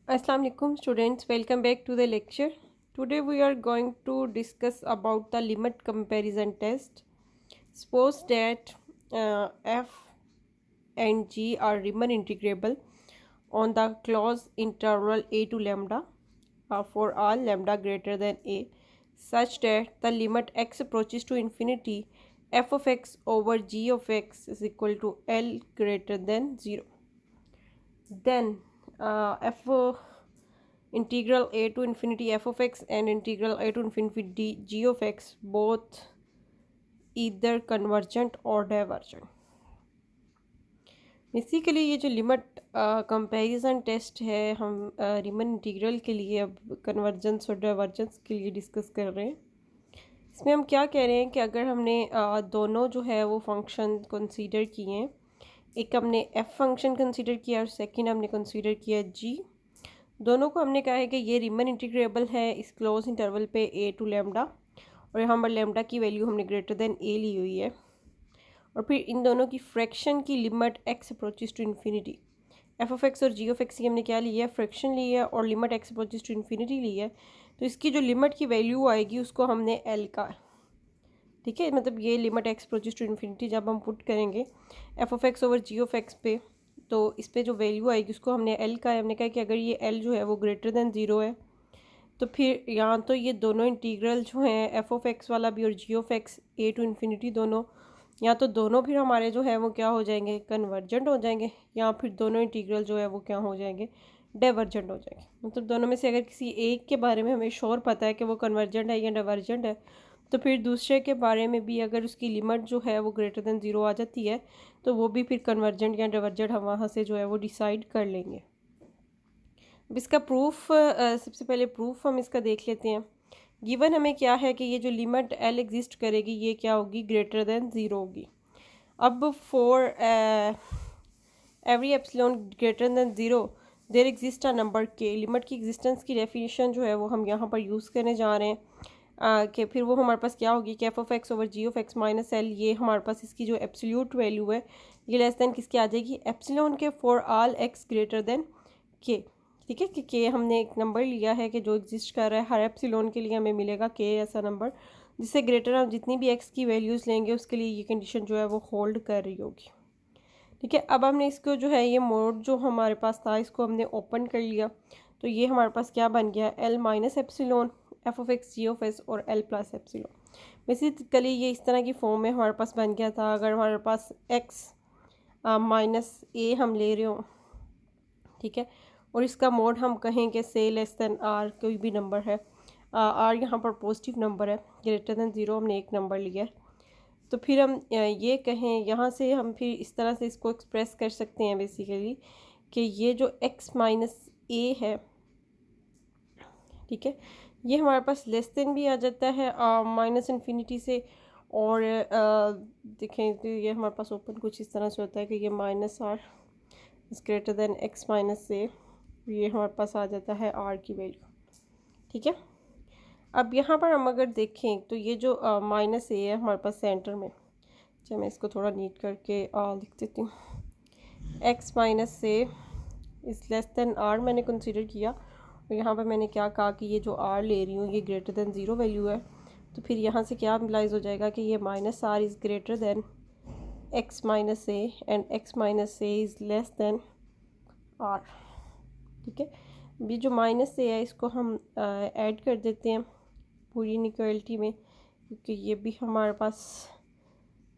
Assalamu alaikum students, welcome back to the lecture. Today we are going to discuss about the limit comparison test. Suppose that f and g are Riemann integrable on the closed interval a to lambda for all lambda greater than a, such that the limit x approaches to infinity, f of x over g of x is equal to L greater than 0. Then f integral a to infinity f of x and integral a to infinity g of x both either convergent or divergent. Basically ये जो limit comparison test है हम रीमन integral के लिए अब convergence और divergence के लिए डिस्कस कर रहे हैं। इसमें हम क्या कह रहे हैं कि अगर हमने दोनों जो है वो फंक्शन कंसीडर किए हैं, एक हमने एफ फंक्शन कंसीडर किया और सेकंड हमने कंसीडर किया जी, दोनों को हमने कहा है कि ये रीमन इंटीग्रेबल है इस क्लोज इंटरवल पे ए टू लेमडा, और यहाँ पर लेमडा की वैल्यू हमने ग्रेटर देन ए ली हुई है। और फिर इन दोनों की फ्रैक्शन की limit x approaches to infinity, f of x और जी ऑफ एक्स की हमने क्या लिया है, फ्रैक्शन ली है और limit x approaches to infinity ली है। तो इसकी जो लिमिट की वैल्यू आएगी उसको हमने एल का, ठीक है, मतलब ये limit x approaches to infinity जब हम पुट करेंगे f of x over g of x पे, तो इस पर जो वैल्यू आएगी उसको हमने एल का है। हमने कहा कि अगर ये एल जो है वो ग्रेटर देन ज़ीरो है तो फिर यहाँ तो ये दोनों इंटीग्रल जो हैं एफ ऑफ एक्स वाला भी और g of x a to infinity दोनों, या तो दोनों फिर हमारे जो है वो क्या हो जाएंगे, कन्वर्जेंट हो जाएंगे, या फिर दोनों इंटीग्रल जो है वो क्या हो जाएंगे, डाइवर्जेंट हो जाएंगे। मतलब दोनों में से अगर किसी एक के बारे में हमें श्योर पता है कि वो कन्वर्जेंट है या डाइवर्जेंट है, तो फिर दूसरे के बारे में भी अगर उसकी लिमिट जो है वो ग्रेटर देन ज़ीरो आ जाती है तो वो भी फिर कन्वर्जेंट या डाइवर्जेंट हम वहाँ से जो है वो डिसाइड कर लेंगे। अब इसका प्रूफ, सबसे पहले प्रूफ हम इसका देख लेते हैं। गिवन हमें क्या है कि ये जो लिमिट एल एग्जिस्ट करेगी ये क्या होगी, ग्रेटर देन ज़ीरो होगी। अब for every epsilon greater than zero there exist a number k, limit की एग्जिस्टेंस की डेफिनेशन जो है वो हम यहाँ पर यूज़ करने जा रहे हैं कि फिर वो हमारे पास क्या होगी कि f of x over g of x minus l, ये हमारे पास इसकी जो एब्सोल्यूट वैल्यू है ये लेस देन किसकी आ जाएगी, एप्सिलॉन के for all x greater than के। ठीक है कि के हमने एक नंबर लिया है कि जो एग्जिस्ट कर रहा है हर एप्सिलॉन के लिए हमें मिलेगा के ऐसा नंबर जिससे ग्रेटर हम जितनी भी एक्स की वैल्यूज़ लेंगे उसके लिए ये कंडीशन जो है वो होल्ड कर रही होगी। ठीक है, अब हमने इसको जो है ये मोड जो हमारे पास था इसको हमने ओपन कर लिया, तो ये हमारे पास क्या बन गया, l minus epsilon f of x g of s और एल प्लस एप्सिलॉन। बेसिकली ये इस तरह की फॉर्म में हमारे पास बन गया था। अगर हमारे पास एक्स माइनस ए हम ले रहे हो, ठीक है, और इसका मोड हम कहें कि से लेस देन आर कोई भी नंबर है, आर यहाँ पर पॉजिटिव नंबर है, ग्रेटर देन ज़ीरो हमने एक नंबर लिया है, तो फिर हम ये कहें यहाँ से हम फिर इस तरह से इसको एक्सप्रेस कर सकते हैं बेसिकली कि ये जो x माइनस ए है, ठीक है, ये हमारे पास लेस देन भी आ जाता है माइनस इन्फिनिटी से, और देखें तो ये हमारे पास ओपन कुछ इस तरह से होता है कि ये minus r is greater than x minus a, ये हमारे पास आ जाता है r की वैल्यू। ठीक है, अब यहाँ पर हम अगर देखें तो ये जो माइनस ए है हमारे पास सेंटर में, अच्छा मैं इसको थोड़ा नीट करके लिख देती हूँ, x minus a is less than r मैंने कंसीडर किया, और यहाँ पर मैंने क्या कहा कि ये जो आर ले रही हूँ ये ग्रेटर देन ज़ीरो वैल्यू है, तो फिर यहाँ से क्या इम्प्लाइज हो जाएगा कि ये minus r is greater than x minus a and x minus a is less than r. ठीक है, ये जो माइनस ए है इसको हम ऐड कर देते हैं पूरी इनइक्वालिटी में, क्योंकि ये भी हमारे पास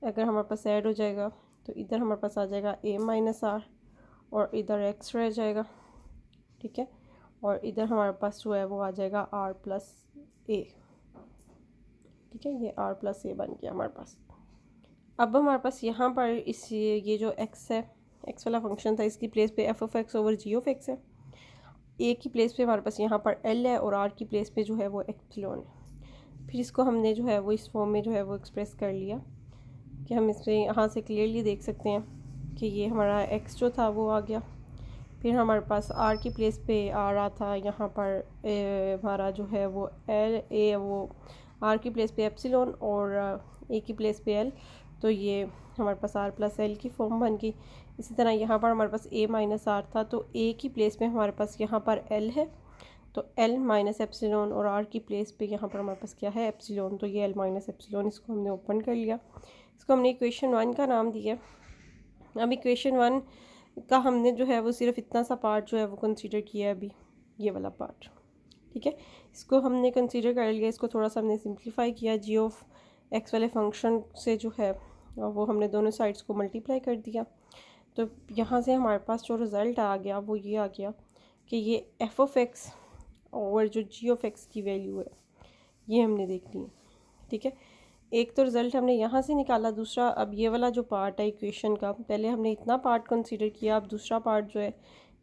अगर हमारे पास ऐड हो जाएगा तो इधर हमारे पास आ जाएगा ए माइनस आर और इधर एक्स रह जाएगा। ठीक है, और इधर हमारे पास जो है वो आ जाएगा आर प्लस ए। ठीक है, ये आर प्लस ए बन गया हमारे पास। अब हमारे पास यहाँ पर इस ये जो एक्स है, एक्स वाला फंक्शन था, इसकी प्लेस पे f of x over g of x है, ए की प्लेस पे हमारे पास यहाँ पर एल है और आर की प्लेस पे जो है वो एप्सिलॉन है। फिर इसको हमने जो है वो इस फॉर्म में जो है वो एक्सप्रेस कर लिया कि हम इसमें यहाँ से क्लियरली देख सकते हैं कि ये हमारा एक्स जो था वो आ गया, फिर हमारे पास आर की प्लेस पे आ रहा था यहाँ पर हमारा जो है वो एल ए, वो आर की प्लेस पे एप्सिलॉन और ए की प्लेस पे एल, तो ये हमारे पास आर प्लस एल की फॉर्म बन गई। इसी तरह यहाँ पर हमारे पास a माइनस आर था, तो a की प्लेस में हमारे पास यहाँ पर l है, तो l माइनस एप्सिलॉन, और r की प्लेस पे यहाँ पर हमारे पास क्या है, एप्सिलॉन, तो ये l माइनस एप्सिलॉन, इसको हमने ओपन कर लिया। इसको हमने इक्वेशन 1 का नाम दिया। अब इक्वेशन 1 का हमने जो है वो सिर्फ इतना सा पार्ट जो है वो कंसीडर किया है अभी, ये वाला पार्ट, ठीक है। इसको हमने कंसीडर कर लिया, इसको थोड़ा सा हमने सिंप्लीफाई किया। जी ऑफ एक्स वाले फंक्शन से जो है वो हमने दोनों साइड्स को मल्टीप्लाई कर दिया। तो यहाँ से हमारे पास जो रिज़ल्ट आ गया वो ये आ गया कि ये एफ ऑफ एक्स और जो जी ऑफ एक्स की वैल्यू है ये हमने देखनी है, ठीक है। एक तो रिज़ल्ट हमने यहाँ से निकाला, दूसरा अब ये वाला जो पार्ट है इक्वेशन का, पहले हमने इतना पार्ट कंसीडर किया, अब दूसरा पार्ट जो है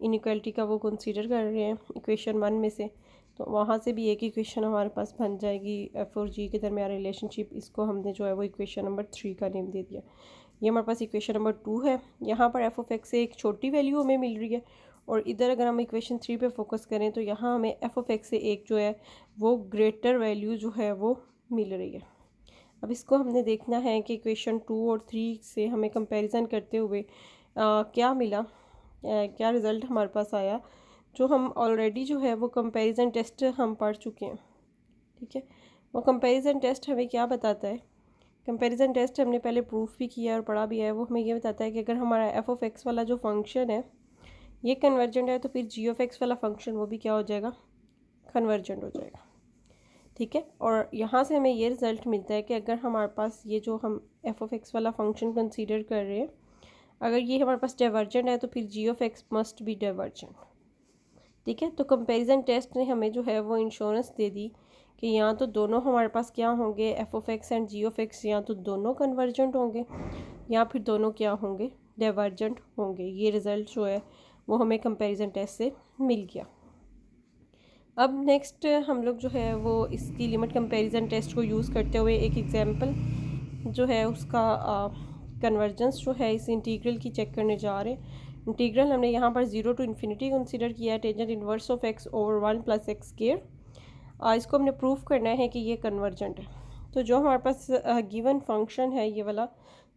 इनइक्वालिटी का वो कंसीडर कर रहे हैं इक्वेशन 1 में से, तो वहाँ से भी एक इक्वेशन हमारे पास बन जाएगी एफ और जी के दरमियान रिलेशनशिप। इसको हमने जो है वो इक्वेशन नंबर 3 का नेम दे दिया। ये हमारे पास इक्वेशन नंबर 2 है। यहाँ पर एफ ऑफ एक्स से एक छोटी वैल्यू हमें मिल रही है, और इधर अगर हम इक्वेशन 3 पे फोकस करें तो यहाँ हमें एफ ऑफ एक्स से एक जो है वो ग्रेटर वैल्यू जो है वो मिल रही है। अब इसको हमने देखना है कि इक्वेशन 2 और 3 से हमें कंपैरिजन करते हुए क्या मिला, क्या रिज़ल्ट हमारे पास आया, जो हम ऑलरेडी जो है वो कंपैरिजन टेस्ट हम पढ़ चुके हैं, ठीक है। वो कंपैरिजन टेस्ट हमें क्या बताता है, कंपैरिजन टेस्ट हमने पहले प्रूफ भी किया और पढ़ा भी है। वो हमें ये बताता है कि अगर हमारा एफ ऑफ एक्स वाला जो फंक्शन है ये कन्वर्जेंट है, तो फिर जी ऑफ एक्स वाला फंक्शन वो भी क्या हो जाएगा, कन्वर्जेंट हो जाएगा, ठीक है। और यहाँ से हमें ये रिज़ल्ट मिलता है कि अगर हमारे पास ये जो हम एफ ऑफ एक्स वाला फंक्शन कंसीडर कर रहे हैं, अगर ये हमारे पास डाइवर्जेंट है तो फिर g of x must be divergent, ठीक है। तो कंपैरिजन टेस्ट ने हमें जो है वो इंश्योरेंस दे दी कि यहाँ तो दोनों हमारे पास क्या होंगे, f of x and g of x, यहाँ तो दोनों कन्वर्जेंट होंगे या फिर दोनों क्या होंगे, डाइवर्जेंट होंगे। ये रिज़ल्ट जो है वो हमें कंपैरिजन टेस्ट से मिल गया। अब नेक्स्ट हम लोग जो है वो इसकी लिमिट कंपैरिजन टेस्ट को यूज़ करते हुए एक एग्जांपल जो है उसका कन्वर्जेंस जो है इस इंटीग्रल की चेक करने जा रहे हैं। इंटीग्रल हमने यहाँ पर 0 टू इन्फिनिटी कंसीडर किया है, tangent inverse of x over 1 plus x square. इसको हमने प्रूफ करना है कि ये कन्वर्जेंट है। तो जो हमारे पास गिवन फंक्शन है ये वाला,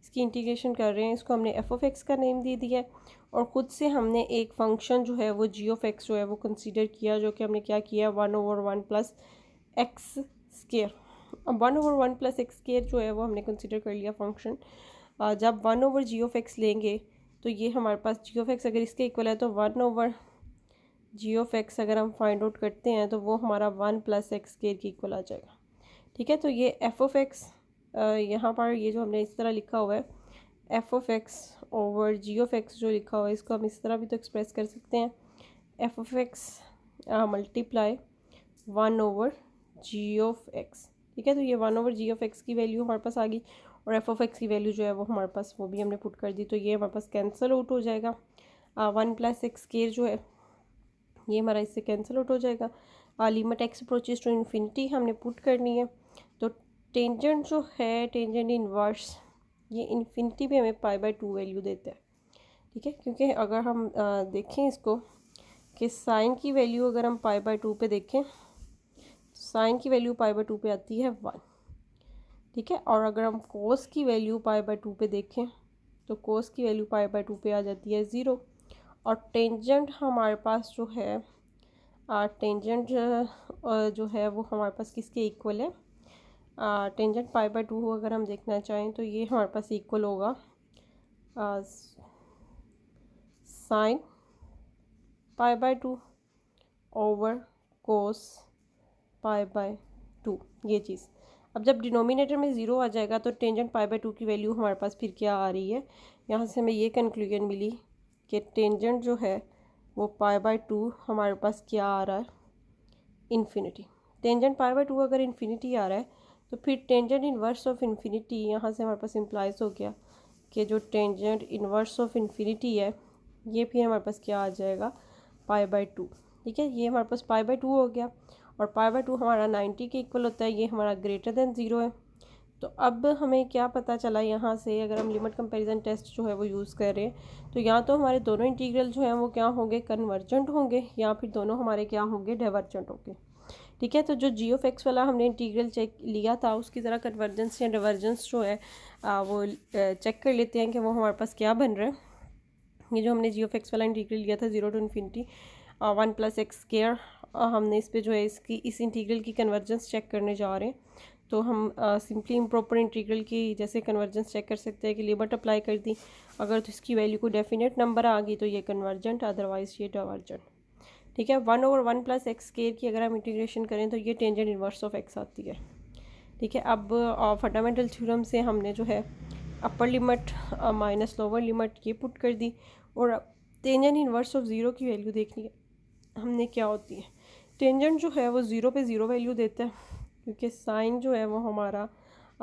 इसकी इंटीग्रेशन कर रहे हैं, इसको हमने एफ ऑफ एक्स का नेम दे दिया है, और ख़ुद से हमने एक फ़ंक्शन जो है वो जी ऑफ एक्स जो है वो कंसीडर किया, जो कि हमने क्या किया, 1/1 प्लस एक्स स्क्वायर। अब 1/1 प्लस एक्स स्क्वायर जो है वो हमने कंसीडर कर लिया फंक्शन। जब 1/जी ऑफ एक्स लेंगे तो ये हमारे पास जी ऑफ एक्स अगर इसके इक्वल है तो 1/जी ऑफ एक्स अगर हम फाइंड आउट करते हैं तो वो हमारा 1 प्लस एक्स स्क्वायर के इक्वल आ जाएगा, ठीक है। तो ये एफ ऑफ एक्स यहाँ पर ये जो हमने इस तरह लिखा हुआ है f of x over g of x जो लिखा हुआ है, इसको हम इस तरह भी तो एक्सप्रेस कर सकते हैं, एफ ऑफ एक्स मल्टीप्लाई 1/जी ऑफ एक्स, ठीक है। तो ये 1/जी ऑफ एक्स की वैल्यू हमारे पास आ गई, और एफ ऑफ एक्स की वैल्यू जो है वो हमारे पास वो भी हमने पुट कर दी, तो ये हमारे पास कैंसिल आउट हो जाएगा। 1 प्लस एक्स स्क्वायर जो है ये हमारा इससे कैंसिल आउट हो जाएगा। Limit x approaches to infinity हमने पुट करनी है, तो टेंजेंट जो है, टेंजेंट इनवर्स, ये इन्फिनिटी पे हमें π/2 वैल्यू देता है, ठीक है। क्योंकि अगर हम देखें इसको कि साइन की वैल्यू अगर हम π/2 पे देखें तो साइन की वैल्यू π/2 पे आती है 1, ठीक है। और अगर हम कोस की वैल्यू π/2 पे देखें तो कोस की वैल्यू π/2 पे आ जाती है 0। और टेंजेंट हमारे पास जो है टेंजेंट जो है वो हमारे पास किसके इक्वल है, टेंजेंट π/2 अगर हम देखना चाहें तो ये हमारे पास इक्वल होगा साइन π/2 ओवर कोस π/2, ये चीज़। अब जब डिनोमिनेटर में 0 आ जाएगा तो टेंजेंट π/2 की वैल्यू हमारे पास फिर क्या आ रही है, यहाँ से हमें ये कंक्लूजन मिली कि टेंजेंट जो है वो π/2 हमारे पास क्या आ रहा है, इन्फिनिटी। टेंजेंट π/2 अगर इन्फिनिटी आ रहा है तो फिर टेंजेंट इनवर्स ऑफ इन्फिनिटी, यहाँ से हमारे पास इम्प्लाइज हो गया कि जो टेंजेंट इनवर्स ऑफ इन्फिनिटी है ये फिर हमारे पास क्या आ जाएगा, π/2, ठीक है। ये हमारे पास π/2 हो गया, और π/2 हमारा 90 के इक्वल होता है, ये हमारा ग्रेटर देन 0 है। तो अब हमें क्या पता चला यहाँ से, अगर हम लिमिट कंपैरिजन टेस्ट जो है वो यूज़ कर रहे हैं तो या तो हमारे दोनों इंटीग्रल जो हैं वो क्या होंगे, कन्वर्जेंट होंगे, या फिर दोनों हमारे क्या होंगे, डाइवर्जेंट होंगे, ठीक है। तो जो जी ऑफ एक्स वाला हमने इंटीग्रल चेक लिया था उसकी ज़रा कन्वर्जेंस या डाइवर्जेंस जो है वो चेक कर लेते हैं कि वो हमारे पास क्या बन रहा है। ये जो हमने जी ऑफ एक्स वाला इंटीग्रल लिया था 0 to infinity 1 plus x square, हमने इस पे जो है इसकी इस इंटीग्रल की कन्वर्जेंस चेक करने जा रहे हैं। तो हम सिंपली इम्प्रॉपर इंटीग्रल की जैसे कन्वर्जेंस चेक कर सकते हैं कि लिमिट अप्लाई कर दी, अगर तो इसकी वैल्यू को डेफिनेट नंबर आ गई तो ये कन्वर्जेंट, अदरवाइज ये डाइवर्जेंट। ठीक है, 1/1 प्लस एक्स स्क्वायर की अगर हम इंटीग्रेशन करें तो ये टेंजेंट इन्वर्स ऑफ एक्स आती है। ठीक है, अब फंडामेंटल थ्योरम से हमने जो है upper limit minus lower limit ये पुट कर दी, और टेंजेंट इन्वर्स ऑफ ज़ीरो की वैल्यू देखनी है हमने क्या होती है। टेंजेंट जो है वो ज़ीरो पे ज़ीरो वैल्यू देता है, क्योंकि साइन जो है वो हमारा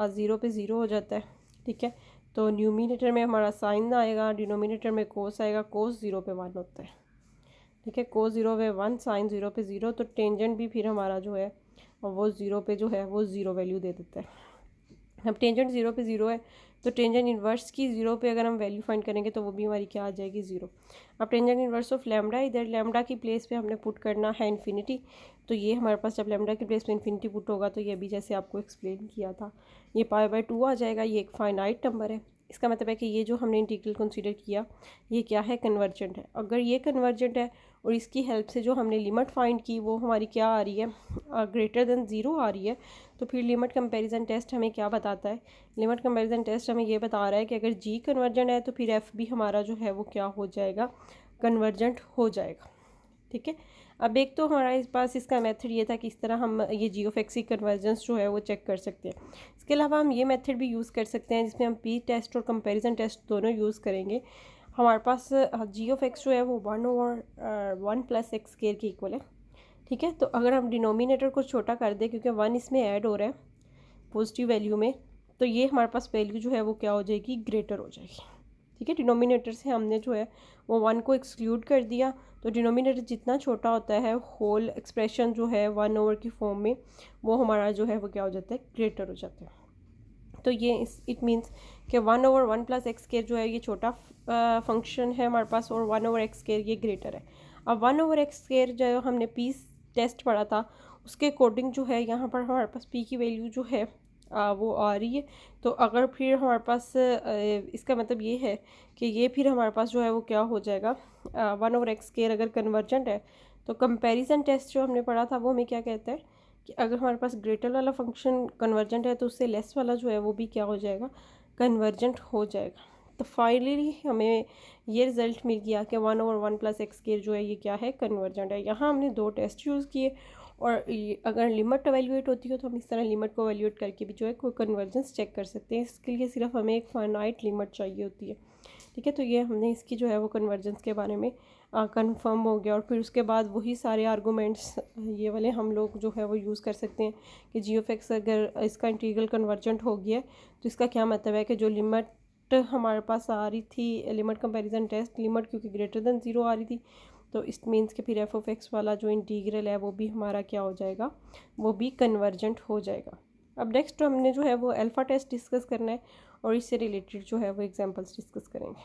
0 पे 0 हो जाता है। ठीक है, तो न्यूमिनेटर में हमारा साइन आएगा, डिनोमिनेटर में कोस आएगा, कोस 0 पे 1 होता है। ठीक है, कोस 0 पे 1, साइन 0 पे 0, तो टेंजेंट भी फिर हमारा जो है वो 0 पे जो है वो 0 वैल्यू दे देता है। अब टेंजेंट 0 पे 0 है, तो टेंजेंट इन्वर्स की 0 पे अगर हम वैल्यू फाइंड करेंगे तो वो भी हमारी क्या आ जाएगी, 0। अब टेंजेंट इन्वर्स ऑफ लैम्डा, इधर लैम्डा की प्लेस पे हमने पुट करना है इन्फिनिटी, तो ये हमारे पास जब लैम्डा की प्लेस पे इन्फिनिटी पुट होगा तो ये भी जैसे आपको एक्सप्लेन किया था ये π/2 आ जाएगा। ये एक फाइनाइट नंबर है, इसका मतलब है कि ये जो हमने इंटीग्रल कंसीडर किया ये क्या है, कन्वर्जेंट है। अगर ये कन्वर्जेंट है और इसकी हेल्प से जो हमने लिमिट फाइंड की वो हमारी क्या आ रही है, ग्रेटर देन 0 आ रही है, तो फिर लिमिट कंपैरिजन टेस्ट हमें क्या बताता है, लिमिट कंपैरिजन टेस्ट हमें ये बता रहा है कि अगर जी कन्वर्जेंट है तो फिर एफ भी हमारा जो है वो क्या हो जाएगा, कन्वर्जेंट हो जाएगा। ठीक है, अब एक तो हमारे पास इसका मेथड ये था कि इस तरह हम ये जी ऑफ एक्स की कन्वर्जेंस जो है वो चेक कर सकते हैं। इसके अलावा हम ये मेथड भी यूज़ कर सकते हैं जिसमें हम पी टेस्ट और कंपैरिजन टेस्ट दोनों यूज़ करेंगे। हमारे पास जी ऑफ एक्स जो है वो 1/1 प्लस एक्स स्क्वायर के इक्वल है। ठीक है, तो अगर हम डिनोमिनेटर को छोटा कर दें, क्योंकि 1 इसमें ऐड हो रहा है पॉजिटिव वैल्यू में, तो ये हमारे पास वैल्यू जो है वो क्या हो जाएगी, ग्रेटर हो जाएगी। ठीक है, डिनोमिनेटर से हमने जो है वो 1 को एक्सक्लूड कर दिया, तो डिनोमिनेटर जितना छोटा होता है होल एक्सप्रेशन जो है 1/, की फॉर्म में, वो हमारा जो है वो क्या हो जाता है, ग्रेटर हो जाता है। तो ये इट मीन्स कि 1/1 प्लस एक्स स्क्वायर जो है ये छोटा फंक्शन है हमारे पास, और 1/x स्क्वायर ये ग्रेटर है। अब 1/x स्क्वायर जो हमने पी टेस्ट पढ़ा था उसके अकॉर्डिंग जो है यहाँ पर हमारे पास पी की वैल्यू जो है वो आ रही है। तो अगर फिर हमारे पास इसका मतलब ये है कि ये फिर हमारे पास जो है वो क्या हो जाएगा, 1/x स्क्वायर अगर कन्वर्जेंट है, तो कंपैरिजन टेस्ट जो हमने पढ़ा था वो हमें क्या कहता है कि अगर हमारे पास ग्रेटर वाला फंक्शन कन्वर्जेंट है तो उससे लेस वाला जो है वो भी क्या हो जाएगा, कन्वर्जेंट हो जाएगा। तो फाइनली हमें ये रिज़ल्ट मिल गया कि 1/1 प्लस एक्स स्क्वायर जो है ये क्या है, कन्वर्जेंट है। यहाँ हमने 2 टेस्ट यूज़ किए, और अगर लिमिट एवेल्यूएट होती हो तो हम इस तरह लिमिट को एवेल्यूएट करके भी जो है कोई कन्वर्जेंस चेक कर सकते हैं। इसके लिए सिर्फ हमें एक फाइनाइट लिमिट चाहिए होती है। ठीक है, तो ये हमने इसकी जो है वो कन्वर्जेंस के बारे में कंफर्म हो गया, और फिर उसके बाद वही सारे आर्गूमेंट्स ये वाले हम लोग जो है वो यूज़ कर सकते हैं कि जी ऑफ एक्स अगर इसका इंटीग्रल कन्वर्जेंट हो गया तो इसका क्या मतलब है कि जो लिमिट हमारे पास आ रही थी, लिमिट कंपैरिजन टेस्ट लिमिट क्योंकि ग्रेटर देन 0 आ रही थी, तो इस मीन्स के फिर एफ ऑफ एक्स वाला जो इंटीग्रल है वो भी हमारा क्या हो जाएगा, वो भी कन्वर्जेंट हो जाएगा। अब नेक्स्ट हमने जो है वो अल्फ़ा टेस्ट डिस्कस करना है, और इससे रिलेटेड जो है वो एग्जांपल्स डिस्कस करेंगे।